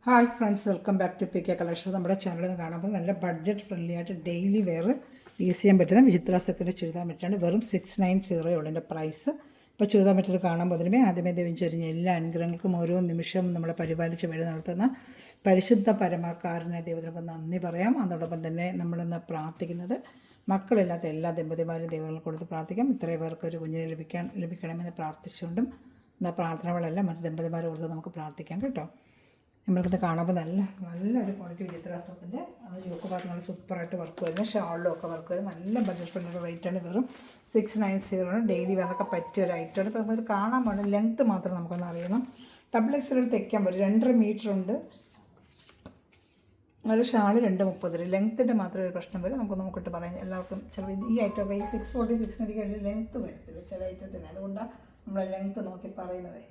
Hi friends, welcome back to PK collections. നമ്മുടെ ചാനലിൽ നിന്ന് കാണുമ്പോൾ നല്ല ബഡ്ജറ്റ് ഫ്രണ്ട്ലി ആയിട്ട് ഡെയിലി വെയർ യൂസ് ചെയ്യാൻ പറ്റുന്ന വിചിത്ര സെക്കൻഡ് ചുരിദാർ മെറ്റീരിയലാണ്. വെറും 690 ഉള്ളൂ എൻ്റെ പ്രൈസ്. ഇപ്പോൾ ചുരിദാർ മെറ്റീരിയൽ കാണുമ്പോൾ അതിനുമേ ആദ്യമേ ദൈവം ചൊരിഞ്ഞ എല്ലാ അനുഗ്രഹങ്ങൾക്കും ഓരോ നിമിഷവും നമ്മളെ പരിപാലിച്ച് വഴി നടത്തുന്ന പരിശുദ്ധ പരമാകാരനെ ദൈവത്തിനൊക്കെ നന്ദി പറയാം. അതോടൊപ്പം തന്നെ നമ്മളിന്ന് പ്രാർത്ഥിക്കുന്നത് മക്കളില്ലാത്ത എല്ലാ ദമ്പതിമാരും ദൈവങ്ങൾ കൊടുത്ത് പ്രാർത്ഥിക്കാം. ഇത്രയും പേർക്ക് ഒരു കുഞ്ഞിനെ ലഭിക്കണമെന്ന് പ്രാർത്ഥിച്ചുകൊണ്ടും എന്നാൽ പ്രാർത്ഥനകളെല്ലാം മറ്റ് ദമ്പതിമാരെ കൊടുത്ത് നമുക്ക് പ്രാർത്ഥിക്കാം കേട്ടോ. നമ്മൾക്കിത് കാണുമ്പോൾ നല്ലൊരു ക്വാളിറ്റി വിചിത്രാസത്തിൻ്റെ അത് യോക്ക് ഭാഗത്ത് നല്ല സൂപ്പറായിട്ട് വർക്ക് വരുന്നത്. ഷാളിലും ഒക്കെ വർക്ക് വരുന്നത് നല്ല ബഡ്ജറ്റ് ഫ്രണ്ട്ലി റേറ്റാണ്. വെറും 690 ഡെയിലി വേറൊക്കെ പറ്റിയ ഒരു ഐറ്റമാണ്. ഇപ്പോൾ നമുക്ക് കാണാൻ പാടില്ല, ലെങ്ത്ത് മാത്രം നമുക്കൊന്ന് അറിയണം. XL തെക്കാൻ പറ്റും. 2.5 മീറ്റർ ഉണ്ട്. ഒരു ഷാള് 2.30. ലെങ്ത്തിൻ്റെ മാത്രമേ ഒരു പ്രശ്നം വരും. നമുക്ക് നോക്കിയിട്ട് പറയാം. എല്ലാവർക്കും ചിലപ്പോൾ ഈ ഐറ്റം 640 690 ലെങ്ത്ത് വരത്തില്ല ചില ഐറ്റത്തിന്. അതുകൊണ്ടാണ് നമ്മൾ ലെങ്ത്ത് നോക്കി പറയുന്നത്.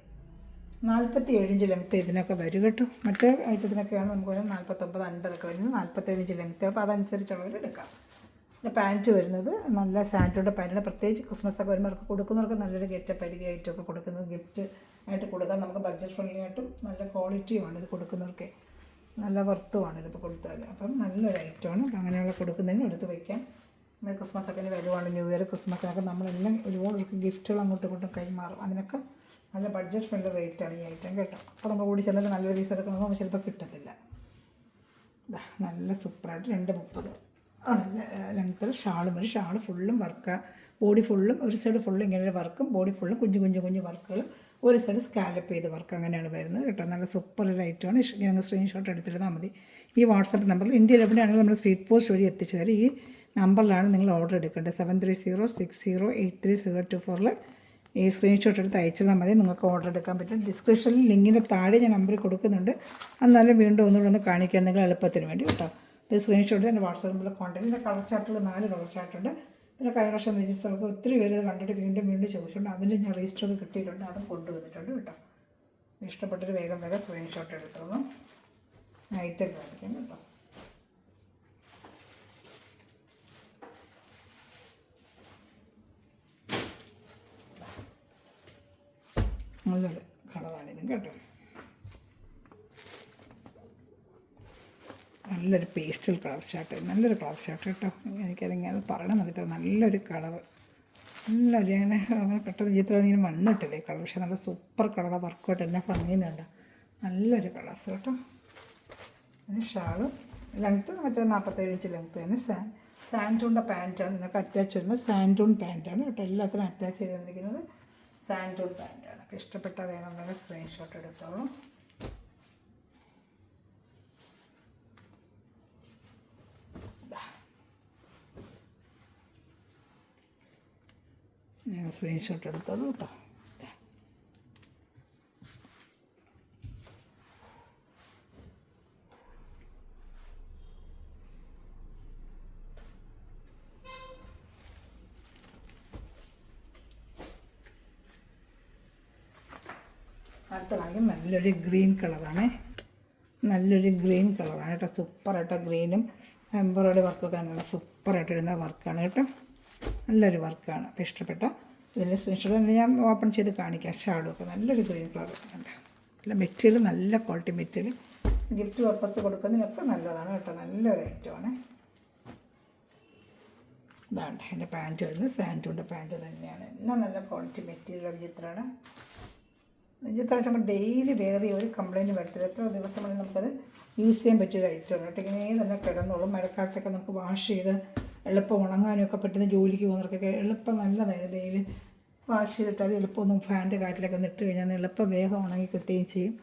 47 ഇഞ്ച് ലെങ്ത്ത് ഇതിനൊക്കെ വരും കേട്ടോ. മറ്റേ ഐറ്റത്തിനൊക്കെയാണ് നമുക്ക് 49 50 വരുന്നത്. 47 ഇഞ്ച് ലെങ്ത്ത്. അപ്പോൾ അതനുസരിച്ചുള്ളവർ എടുക്കാം. പിന്നെ പാൻറ്റ് വരുന്നത് നല്ല സാൻറ്റോയുടെ പാൻറ്റാണ്. പ്രത്യേകിച്ച് ക്രിസ്മസ് ഒക്കെ വരുമ്പോൾ കൊടുക്കുന്നവർക്ക് നല്ലൊരു ഗെറ്റപ്പ് അരികെ ഐറ്റമൊക്കെ കൊടുക്കുന്നത് ഗിഫ്റ്റ് ആയിട്ട് കൊടുക്കാം. നമുക്ക് ബഡ്ജറ്റ് ഫ്രണ്ട്ലി ആയിട്ടും നല്ല ക്വാളിറ്റിയുമാണ് ഇത് കൊടുക്കുന്നവർക്ക്. നല്ല വർത്തുമാണ് ഇതിപ്പോൾ കൊടുത്താൽ. അപ്പം നല്ലൊരു ഐറ്റമാണ്. അപ്പം അങ്ങനെയുള്ള കൊടുക്കുന്നതിന് എടുത്ത് വയ്ക്കാം. ക്രിസ്മസ് ഒക്കെ വരുവാണ്, ന്യൂ ഇയർ ക്രിസ്മസിനൊക്കെ നമ്മളെല്ലാം ഒരുപാട് ഗിഫ്റ്റുകൾ അങ്ങോട്ടും ഇങ്ങോട്ടും കൈമാറും. അതിനൊക്കെ നല്ല ബഡ്ജറ്റ് ഫ്രണ്ട്ലി റേറ്റാണ് ഈ ഐറ്റം കേട്ടോ. അപ്പോൾ നമ്മൾ കൂടി ചെന്നിട്ട് നല്ലൊരു പീസ് എടുക്കണമെങ്കിൽ ചിലപ്പോൾ കിട്ടത്തില്ല. നല്ല സൂപ്പറായിട്ട് 2.30 നല്ല ലെങ്ത്തിൽ ഷാളും വരും. ഷാൾ ഫുള്ളും വർക്ക്, ബോഡി ഫുള്ളും ഒരു സൈഡ് ഫുള്ളും ഇങ്ങനെ ഒരു വർക്കും, ബോഡി ഫുള്ളും കുഞ്ഞു വർക്കുകളും, ഒരു സൈഡ് സ്കാലപ്പ് ചെയ്ത് വർക്ക്, അങ്ങനെയാണ് വരുന്നത് കേട്ടോ. നല്ല സൂപ്പർ ഒരു ഐറ്റമാണ്. ഞങ്ങൾ സ്ക്രീൻഷോട്ട് എടുത്തിരുന്നാൽ മതി. ഈ വാട്സാപ്പ് നമ്പറിൽ ഇന്ത്യയിൽ എവിടെയാണെങ്കിൽ നമ്മൾ സ്പീഡ് പോസ്റ്റ് വഴി എത്തിച്ചു തരും. ഈ നമ്പറിലാണ് നിങ്ങൾ ഓർഡർ എടുക്കേണ്ടത്. 7306083024 ഈ സ്ക്രീൻഷോട്ട് എടുത്ത് അയച്ചാൽ മതി. നിങ്ങൾക്ക് ഓർഡർ എടുക്കാൻ പറ്റും. ഡിസ്ക്രിപ്ഷനിൽ ലിങ്കിൻ്റെ താഴെ ഞാൻ നമ്പർ കൊടുക്കുന്നുണ്ട്. എന്നാലും വീണ്ടും ഒന്നുകൂടെ കാണിക്കാൻ നിങ്ങൾ എളുപ്പത്തിന് വേണ്ടി കേട്ടോ. ഇത് സ്ക്രീൻഷോട്ട് എൻ്റെ വാട്സാപ്പ് നമ്പറിൽ കോൺടാക്ട്. ഇതിൻ്റെ കളർ ചാർട്ടുകൾ 4 കളർ ചാർട്ടുണ്ട്. പിന്നെ കഴിഞ്ഞ വർഷം രജിസ്റ്റർക്ക് ഒത്തിരി പേര് ഇത് കണ്ടിട്ട് വീണ്ടും ചോദിച്ചിട്ടുണ്ട്. അതിൻ്റെ ഞാൻ രജിസ്റ്റർക്ക് കിട്ടിയിട്ടുണ്ട്, അതും കൊണ്ടുവന്നിട്ടുണ്ട് കേട്ടോ. ഇഷ്ടപ്പെട്ടൊരു വേഗം സ്ക്രീൻഷോട്ട് എടുത്തോളൂ. നൈറ്റ് കാണിക്കാം കേട്ടോ. നല്ലൊരു കളറാണിതും കേട്ടോ. നല്ലൊരു പേസ്റ്റൽ കളർ ഷർട്ട്, നല്ലൊരു കളർ ഷർട്ട് കേട്ടോ. എനിക്കതിങ്ങനെ പറയണം മതി. നല്ലൊരു കളർ, നല്ലൊരു അങ്ങനെ പെട്ടെന്ന് ചിത്രം ഇങ്ങനെ വന്നിട്ടില്ലേ കളർ. പക്ഷേ നല്ല സൂപ്പർ കളർ വർക്കൗട്ട് എന്നെ ഭംഗിയുന്നുണ്ട്. നല്ലൊരു കളേഴ്സ് കേട്ടോ. പിന്നെ ഷാളും ലെങ്ത്ത് മറ്റേ 47 ഇഞ്ച് ലെങ്ത്ത് തന്നെ. സാൻഡൂണിൻ്റെ പാൻറ്റാണ് നിങ്ങൾക്ക് അറ്റാച്ച് വരുന്നത്. സാൻഡൂൺ പാൻറ്റാണ് കേട്ടോ. എല്ലാത്തിനും അറ്റാച്ച് ചെയ്ത് തന്നിരിക്കുന്നത് സാൻഡൂൺ പാൻറ്റാണ്. അപ്പോൾ ഇഷ്ടപ്പെട്ട വേഗം സ്ക്രീൻഷോട്ട് എടുത്തോളൂ. ഞാൻ സ്ക്രീൻഷോട്ട് എടുത്തോളൂ കേട്ടോ. അടുത്ത കാണിക്കും നല്ലൊരു ഗ്രീൻ കളറാണ്. നല്ലൊരു ഗ്രീൻ കളറാണ് കേട്ടോ. സൂപ്പറായിട്ട് ഗ്രീനും എംബ്രോയിഡറി വർക്കൊക്കെ നല്ല സൂപ്പറായിട്ട് ഇടുന്ന വർക്കാണ് കേട്ടോ. നല്ലൊരു വർക്കാണ്. അപ്പോൾ ഇഷ്ടപ്പെട്ട ഇതിൻ്റെ സ്ക്രീൻഷോട്ട് തന്നെ ഞാൻ ഓപ്പൺ ചെയ്ത് കാണിക്കാം. ഷാഡൊക്കെ നല്ലൊരു ഗ്രീൻ കളർ ഉണ്ട്. നല്ല മെറ്റീരിയൽ, നല്ല ക്വാളിറ്റി മെറ്റീരിയൽ. ഗിഫ്റ്റ് പർപ്പസ് കൊടുക്കുന്നതിനൊക്കെ നല്ലതാണ് കേട്ടോ. നല്ലൊരു ഐറ്റമാണ്. ഇതാണ് എൻ്റെ പാൻറ്റ് വരുന്നത്. സാൻഡൂണിൻ്റെ പാൻറ്റ് തന്നെയാണ്. എല്ലാം നല്ല ക്വാളിറ്റി മെറ്റീരിയൽ വിചിത്രമാണ്. വിചിത്രം ഡെയിലി വേറെ ഒരു കംപ്ലയിൻറ്റ് വരത്തില്ല. എത്ര ദിവസം വേണമെങ്കിൽ നമുക്കത് യൂസ് ചെയ്യാൻ പറ്റിയൊരു ഐറ്റമാണ് കേട്ടോ. ഇങ്ങനെ തന്നെ കിടന്നോളും. മഴക്കാലത്തൊക്കെ നമുക്ക് വാഷ് ചെയ്ത് എളുപ്പം ഉണങ്ങാനും ഒക്കെ പറ്റുന്ന, ജോലിക്ക് പോകുന്നവർക്കൊക്കെ എളുപ്പം നല്ലതായത്. ഡെയിലി വാഷ് ചെയ്തിട്ടാലും എളുപ്പമൊന്നും ഫാനിൻ്റെ കാറ്റിലൊക്കെ ഒന്ന് ഇട്ട് കഴിഞ്ഞാൽ എളുപ്പം വേഗം ഉണങ്ങി കിട്ടുകയും ചെയ്യും.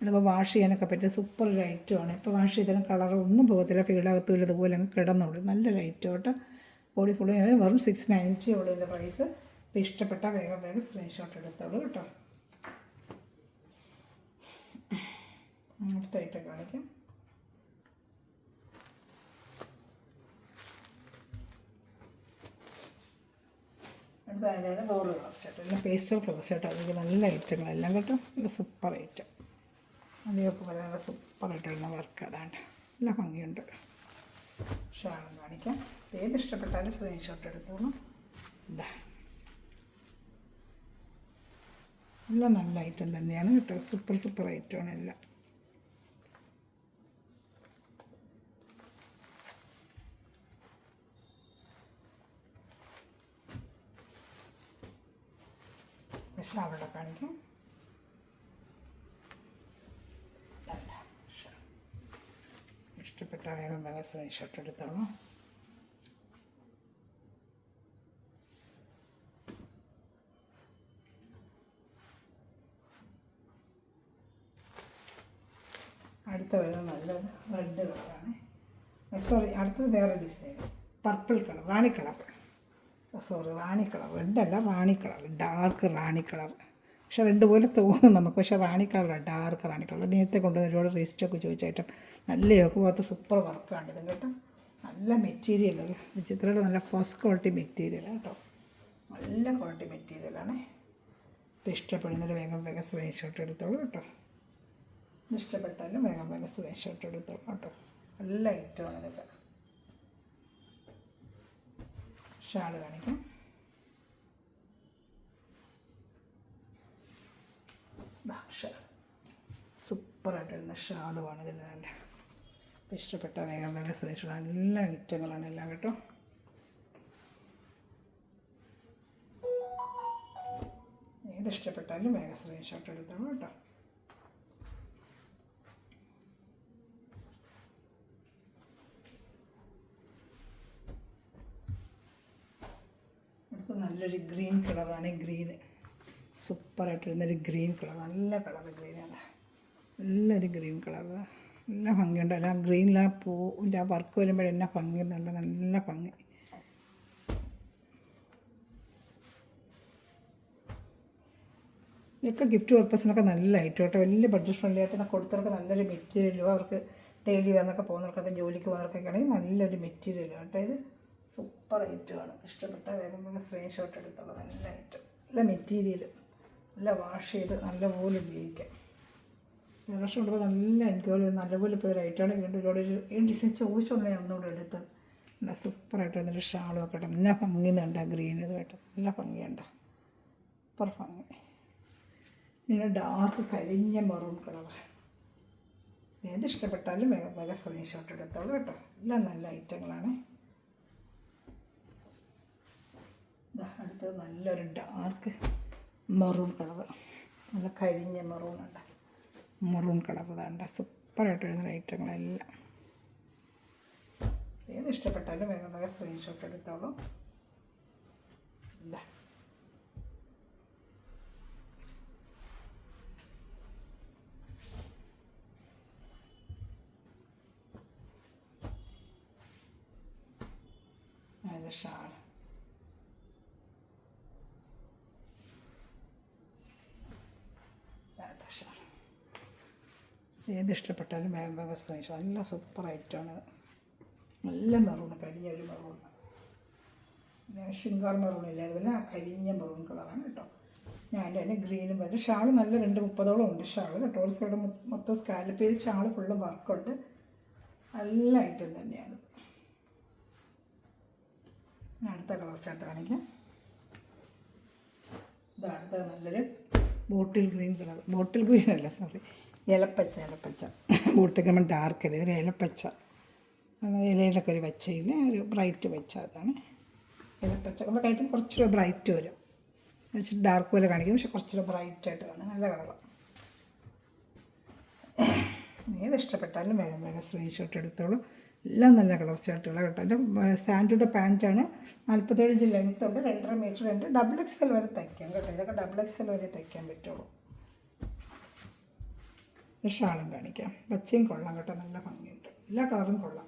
എളുപ്പം വാഷ് ചെയ്യാനൊക്കെ പറ്റിയ സൂപ്പർ ഒരു ഐറ്റമാണ്. ഇപ്പോൾ വാഷ് ചെയ്താലും കളറൊന്നും പോകത്തില്ല, ഫീഡാകത്തുമില്ല. ഇതുപോലെ അങ്ങ് കിടന്നോളൂ. നല്ലൊരു ഐറ്റം കേട്ടോ. ബോഡി ഫുള്ള് വെറും 690 ഉള്ളൂ ഇതിൻ്റെ പ്രൈസ്. ഇപ്പോൾ ഇഷ്ടപ്പെട്ട വേഗം സ്ക്രീൻഷോട്ട് എടുത്തോളൂ കേട്ടോ. അടുത്ത ഐറ്റം കാണിക്കാം. അടുത്ത അതിൻ്റെ ബോർഡ് കളർ ഷർട്ട്, എല്ലാം പേസ്റ്റൽ കളർ ഷർട്ട്. അതിൽ നല്ല ഐറ്റങ്ങളെല്ലാം കേട്ടോ. നല്ല സൂപ്പർ ഐറ്റം. അതിയൊക്കെ നല്ല സൂപ്പറായിട്ട് വരുന്ന വർക്ക്. അതാണ്ട് നല്ല ഭംഗിയുണ്ട്. ഷാളും കാണിക്കാം. ഏത് ഇഷ്ടപ്പെട്ടാലും സ്ക്രീൻഷോട്ട് എടുത്തോളൂ. ഇതാ എല്ലാം നല്ല ഐറ്റം തന്നെയാണ് കേട്ടോ. സൂപ്പർ ഐറ്റമാണ് എല്ലാം. ഷാളോടെ കാണിക്കാം. ഇഷ്ടപ്പെട്ട വേഗം വേഗം സ്ക്രീൻഷോട്ട് എടുത്തോളൂ. അടുത്ത വരുന്നത് നല്ലൊരു റെഡ് കളറാണ്. സോറി, അടുത്തത് വേറെ ഡിസൈൻ, പർപ്പിൾ കളർ, റാണി കളർ. സോറി, റാണി കളർ, റെഡല്ല റാണി കളർ, ഡാർക്ക് റാണി കളർ. പക്ഷെ റെഡ് പോലെ തോന്നും നമുക്ക്, പക്ഷേ റാണി കളറാണ്, ഡാർക്ക് റാണി കളർ. നേരത്തെ കൊണ്ടുവന്ന് ഒരുപാട് റേസ്റ്റൊക്കെ ചോദിച്ചായിട്ടും നല്ല യോക്ക് പോലത്തെ സൂപ്പർ വർക്കാണിത് കേട്ടോ. നല്ല മെറ്റീരിയൽ, വിചിത്രയുടെ നല്ല ഫസ്റ്റ് ക്വാളിറ്റി മെറ്റീരിയലാണ് കേട്ടോ. നല്ല ക്വാളിറ്റി മെറ്റീരിയലാണ്. ഇപ്പോൾ ഇഷ്ടപ്പെടുന്നൊരു വേഗം വേഗം സ്ക്രീൻഷോട്ട് എടുത്തോളൂ കേട്ടോ. ഇഷ്ടപ്പെട്ടാലും വേഗം വേഗം സ്ക്രീൻഷോട്ട് എടുത്തോളൂ കേട്ടോ. നല്ല ഐറ്റമാണ് ഇതൊക്കെ. ഷാള് കാണിക്കാം. സൂപ്പറായിട്ട് വരുന്ന ഷാളുമാണ് ഇതിൽ നല്ല. ഇഷ്ടപ്പെട്ട വേഗം വേഗം സ്ക്രീൻഷോട്ട്. നല്ല ഐറ്റങ്ങളാണ് എല്ലാം കേട്ടോ. ഏതിഷ്ടപ്പെട്ടാലും വേഗം സ്ക്രീൻഷോട്ട് എടുത്തോളൂ കേട്ടോ. നല്ലൊരു ഗ്രീൻ കളറാണ്. ഗ്രീന് സൂപ്പറായിട്ട് വരുന്നൊരു ഗ്രീൻ കളർ, നല്ല കളർ ഗ്രീനാണ്. നല്ലൊരു ഗ്രീൻ കളർ, നല്ല ഭംഗിയുണ്ട്. അല്ല ഗ്രീനിൽ ആ പൂവിൻ്റെ ആ വർക്ക് വരുമ്പോഴെന്നെ ഭംഗിയുന്നുണ്ട്, നല്ല ഭംഗി. ഇതൊക്കെ ഗിഫ്റ്റ് പർപ്പസിനൊക്കെ നല്ല ഐറ്റം കേട്ടോ. വലിയ ബഡ്ജറ്റ് ഫ്രണ്ട്ലി ആയിട്ട് കൊടുത്തവർക്ക് നല്ലൊരു മെറ്റീരിയലും, അവർക്ക് ഡെയിലി വന്നൊക്കെ പോകുന്നവർക്കൊക്കെ ജോലിക്ക് പോകുന്നവർക്കൊക്കെ ആണെങ്കിൽ നല്ലൊരു മെറ്റീരിയലും കേട്ടോ. ഇത് സൂപ്പർ ഐറ്റമാണ്. ഇഷ്ടപ്പെട്ട വേഗം വേഗം സ്ക്രീൻഷോട്ട് എടുത്തോളൂ. നല്ല ഐറ്റം, നല്ല മെറ്റീരിയൽ, നല്ല വാഷ് ചെയ്ത് നല്ലപോലെ ഉപയോഗിക്കാം. വർഷം കൊടുക്കുമ്പോൾ നല്ല എനിക്ക് നല്ലപോലെ ഇപ്പോൾ ഒരു ഐറ്റമാണ്. വീണ്ടും ഒരുപാട് ഈ ഡിസൈൻ ചോദിച്ചുകൊണ്ട് ഞാൻ ഒന്നുകൂടെ എടുത്ത് നല്ല സൂപ്പറായിട്ട് വന്നൊരു ഷാളും ഒക്കെ ഇട്ട് നല്ല ഭംഗിയുന്നുണ്ട്. ആ ഗ്രീൻ ഇത് കേട്ടോ, നല്ല ഭംഗിയുണ്ട്, സൂപ്പർ ഭംഗി. പിന്നെ ഡാർക്ക് കരിഞ്ഞ മെറൂൺ കളർ. ഏത് ഇഷ്ടപ്പെട്ടാലും വേഗം വേഗം സ്ക്രീൻഷോട്ട് എടുത്തോളൂ കേട്ടോ. എല്ലാം നല്ല ഐറ്റങ്ങളാണ്. അടുത്തത് നല്ലൊരു ഡാർക്ക് മെറൂൺ കളർ, നല്ല കരിഞ്ഞ മെറൂൺ ഉണ്ട്, മെറൂൺ കളർ ഇതാണ്ട്. സൂപ്പറായിട്ട് വരുന്ന ഐറ്റങ്ങളെല്ലാം. ഏത് ഇഷ്ടപ്പെട്ടാലും വേഗം വേഗം സ്ക്രീൻഷോട്ട് എടുത്തോളൂ. ഇതാ അതിൻ്റെ ഷാൾ. ഏത് ഇഷ്ടപ്പെട്ടാലും വേഗം വേഗം സ്ക്രീൻഷോട്ട്. നല്ല സൂപ്പർ ഐറ്റമാണ്. നല്ല മെറൂണ്, കരിഞ്ഞൊരു മെറൂൺ, ഷിങ്കാർ മെറൂണില്ല, അതുപോലെ ആ കരിഞ്ഞ മെറൂൺ കളറാണ് കേട്ടോ. ഞാൻ അതിന് ഗ്രീനും വരും. ഷാൾ നല്ല 230ഓളം ഉണ്ട് ഷാൾ കേട്ടോ. ഒരു സൈഡ് മൊത്തം സ്കാലപ്പ് ചെയ്ത് ഷാൾ ഫുള്ളും വർക്കുണ്ട്. നല്ല ഐറ്റം തന്നെയാണ്. അടുത്ത കളർ ചാർട്ട് കാണിക്കാം. ഇത് അടുത്ത നല്ലൊരു bottle green colour, bottle green അല്ല സോറി, ഇലപ്പച്ച. ബോട്ടിൽ ഗ്രീൻ ഡാർക്ക് അല്ലേ, ഇതിൽ ഇലപ്പച്ച. ഇലയിലൊക്കെ ഒരു പച്ചയിൽ ഒരു ബ്രൈറ്റ് പച്ച, അതാണ് ഇലപ്പച്ച. നമ്മുടെ കയ്യിൽ കുറച്ചൊരു ബ്രൈറ്റ് വരും, വെച്ചിട്ട് ഡാർക്ക് പോലെ കാണിക്കും, പക്ഷെ കുറച്ചൊരു ബ്രൈറ്റായിട്ട് കാണും. നല്ല കളറാണ്. ഏത് ഇഷ്ടപ്പെട്ടാലും വേഗം വേഗം സ്ക്രീൻഷോട്ട് എടുത്തോളൂ. എല്ലാം നല്ല കളർ ചാർട്ടുകളാണ് കേട്ടോ. എൻ്റെ സാൻഡുയുടെ പാൻറ്റാണ്, 47 ഇഞ്ച് ലെങ്ത് ഉണ്ട്, 2.5 മീറ്റർ ഉണ്ട്. XXL വരെ തയ്ക്കാം കേട്ടോ. ഇതൊക്കെ XXL വരെ തയ്ക്കാൻ പറ്റുള്ളൂ. ഷാളും കാണിക്കാം. പച്ചയും കൊള്ളാം കേട്ടോ, നല്ല ഭംഗിയുണ്ട്. എല്ലാ കളറും കൊള്ളാം.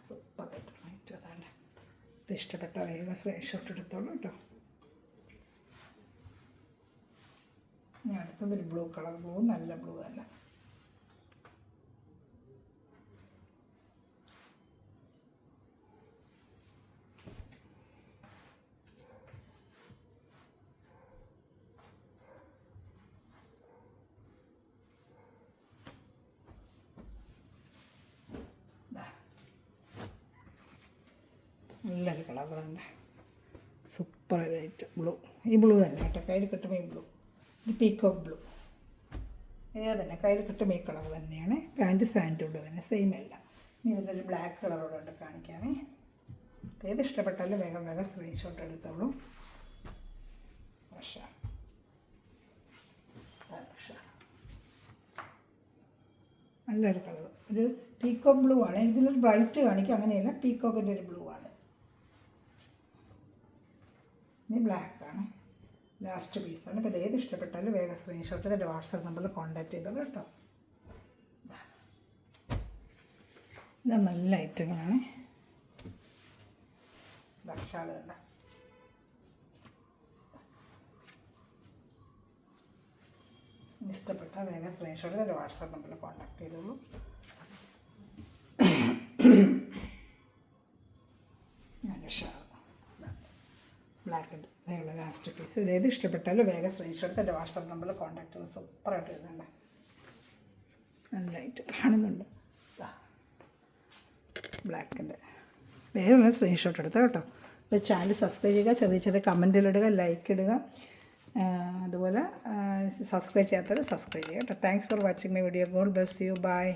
സൂപ്പറായിട്ട് അതാണ്. ഇത് ഇഷ്ടപ്പെട്ട വേഗം സ്ക്രീൻഷോട്ട് എടുത്തോളൂ കേട്ടോ. ഇനി അടുത്തതൊരു ബ്ലൂ കളർ, ബ്ലൂ നല്ല ബ്ലൂ തന്നെ. നല്ലൊരു കളർ തന്നെ, സൂപ്പറായിട്ട് ബ്ലൂ. ഈ ബ്ലൂ തന്നെ കേട്ടോ, കയ്യിൽ കിട്ടുമ്പോൾ ഈ ബ്ലൂ. ഇത് പീക്കോക്ക് ബ്ലൂ. ഇതേ തന്നെ കയ്യിൽ കിട്ടുമ്പോൾ ഈ കളർ തന്നെയാണ്. പാൻറ്റ് സാൻഡുണ്ട് തന്നെ, സെയിം അല്ല. ഇനി ഇതിലൊരു ബ്ലാക്ക് കളറോടെ കാണിക്കാമേ. ഏത് ഇഷ്ടപ്പെട്ടാലും വേഗം വേഗം സ്ക്രീൻഷോട്ട് എടുത്തോളൂ. ഷാൾ. നല്ലൊരു കളർ, ഒരു പീക്കോക്ക് ബ്ലൂ ആണ്. ഇതിലൊരു ബ്രൈറ്റ് കാണിക്കും, അങ്ങനെയല്ല, പീക്കോക്കിൻ്റെ ഒരു ബ്ലൂ ആണ്. ഇനി ബ്ലാക്കാണ് ലാസ്റ്റ് പീസാണ്. അപ്പോൾ ഏത് ഇഷ്ടപ്പെട്ടാലും വേഗം സ്ക്രീൻഷോട്ട് എൻ്റെ വാട്സാപ്പ് നമ്പറിൽ കോൺടാക്ട് ചെയ്തോളൂ കേട്ടോ. ഇത് നല്ല ഐറ്റങ്ങളാണ്. ഷാൾ കണ്ട, ഇഷ്ടപ്പെട്ടാൽ വേഗം സ്ക്രീൻഷോട്ട് എൻ്റെ വാട്സാപ്പ് നമ്പറിൽ കോൺടാക്ട് ചെയ്തോളൂ. നല്ല ഷാൾ ബ്ലാക്ക് അതേയുള്ള ലാസ്റ്റ് പീസ്. ഇതിലേത് ഇഷ്ടപ്പെട്ടാലും വേഗം സ്ക്രീൻഷോട്ട് എൻ്റെ വാട്സാപ്പ് നമ്പറിൽ കോൺടാക്ട് ചെയ്ത് സൂപ്പറായിട്ട് വരുന്നുണ്ട്. നല്ലതായിട്ട് കാണുന്നുണ്ട്. ബ്ലാക്കിൻ്റെ വേഗം സ്ക്രീൻഷോട്ട് എടുത്തോ കേട്ടോ. അപ്പോൾ ചാനൽ സബ്സ്ക്രൈബ് ചെയ്യുക, ചെറിയ ചെറിയ കമൻറ്റിലിടുക, ലൈക്ക് ഇടുക. അതുപോലെ സബ്സ്ക്രൈബ് ചെയ്യാത്തവർ സബ്സ്ക്രൈബ് ചെയ്യുക കേട്ടോ. Thanks for watching my video. God bless you. By.